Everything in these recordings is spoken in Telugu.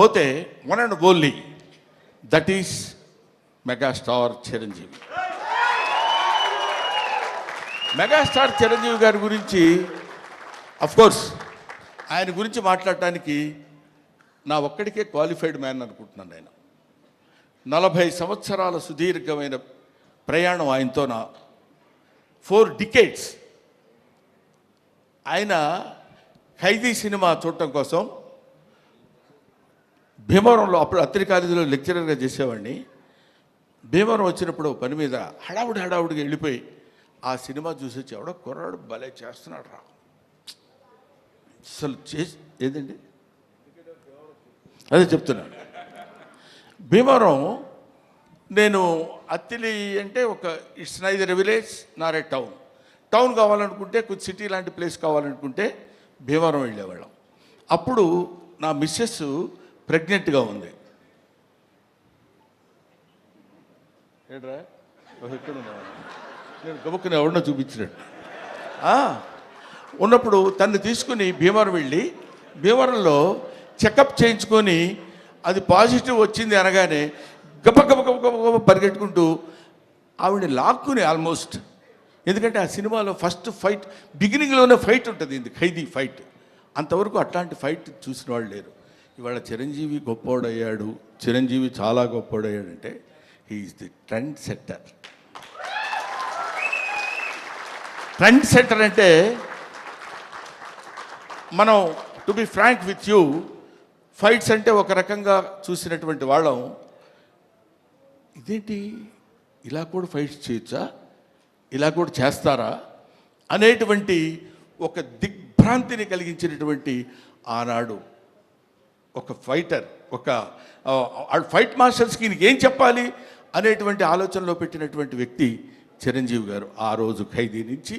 పోతే one and only that is megastar Chiranjeevi. Megastar Chiranjeevi గారి గురించి కోర్స్ ఆయన గురించి మాట్లాడటానికి నా ఒక్కడికే క్వాలిఫైడ్ మ్యాన్ అనుకుంటున్నాను. ఆయన 40 సంవత్సరాల సుదీర్ఘమైన ప్రయాణం ఆయనతో నా 4 decades. ఆయన ఖైదీ సినిమా చూడటం కోసం భీమవరంలో అప్పుడు అత్తిరి కాలేజీలో లెక్చరర్గా చేసేవాడిని. భీమవరం వచ్చినప్పుడు పని మీద హడావుడిగా వెళ్ళిపోయి ఆ సినిమా చూసి వచ్చి ఎవడో కుర్రాడు భలే చేస్తున్నాడు రా అసలు ఏదండి అదే చెప్తున్నాను. భీమవరం నేను అత్తిలి అంటే it's neither a village Nar A town కావాలనుకుంటే కొంచెం సిటీ లాంటి ప్లేస్ కావాలనుకుంటే భీమవరం వెళ్ళేవాళ్ళం. అప్పుడు నా మిస్సెస్ ప్రెగ్నెంట్గా ఉంది. ఏంట్రా ఎక్కడ నేను గబుక్కుని ఎవడన్నా చూపించినట్టు ఉన్నప్పుడు తను తీసుకుని భీమవరం వెళ్ళి భీమవరంలో చెకప్ చేయించుకొని అది పాజిటివ్ వచ్చింది అనగానే గబ పరిగెట్టుకుంటూ ఆవిడని లాక్కుని ఆల్మోస్ట్, ఎందుకంటే ఆ సినిమాలో ఫస్ట్ ఫైట్ బిగినింగ్లోనే ఫైట్ ఉంటుంది, ఇది ఖైదీ ఫైట్. అంతవరకు అట్లాంటి ఫైట్ చూసిన వాళ్ళు లేరు. ఇవాళ చిరంజీవి గొప్పోడయ్యాడు, చిరంజీవి చాలా గొప్పోడయ్యాడంటే he is the trend setter. Trend setter అంటే మనం to be frank with you, fights అంటే ఒక రకంగా చూసినటువంటి వాళ్ళం, ఇదేంటి ఇలా కూడా ఫైట్స్ చేయొచ్చా, ఇలా కూడా చేస్తారా అనేటువంటి ఒక దిగ్భ్రాంతిని కలిగించినటువంటి ఆనాడు ఒక ఫైటర్, ఫైట్ మాస్టర్స్కి ఈయనకి ఏం చెప్పాలి అనేటువంటి ఆలోచనలో పెట్టినటువంటి వ్యక్తి చిరంజీవి గారు. ఆ రోజు ఖైదీ నుంచి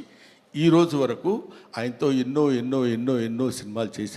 ఈ రోజు వరకు ఆయనతో ఎన్నో సినిమాలు చేసి